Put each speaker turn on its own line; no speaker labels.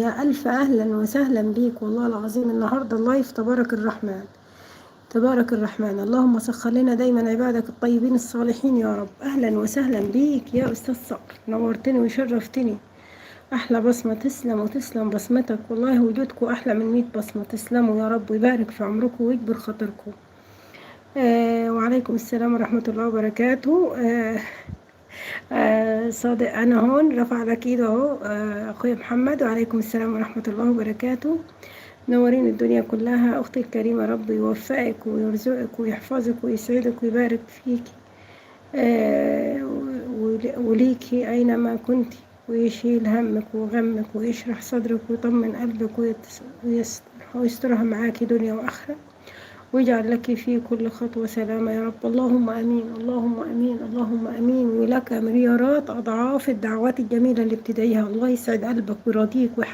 يا ألف أهلا وسهلا بيك، والله العظيم النهاردة اللايف تبارك الرحمن تبارك الرحمن. اللهم سخر لنا دايما عبادك الطيبين الصالحين يا رب. أهلا وسهلا بيك يا أستاذ صقر، نورتني وشرفتني. أحلى بصمة، تسلم وتسلم بصمتك، والله وجودكم أحلى من 100 بصمة. تسلموا يا رب ويبارك في عمركم ويكبر خاطركم. وعليكم السلام ورحمة الله وبركاته. صادق أنا هون رفع لك إيده أهو. أخويا محمد، وعليكم السلام ورحمة الله وبركاته. منورين الدنيا كلها. أختي الكريمة، رب يوفقك ويرزقك ويحفظك ويسعدك ويبارك فيك، وليكي أينما كنت، ويشيل همك وغمك ويشرح صدرك ويطمن قلبك ويسترها معاكي دنيا وآخرة، ويجعل لك في كل خطوة سلامة يا رب. اللهم أمين اللهم أمين اللهم أمين. ولك مليارات أضعاف الدعوات الجميلة اللي بتدعيها. الله يسعد قلبك ويرضيك ويحبك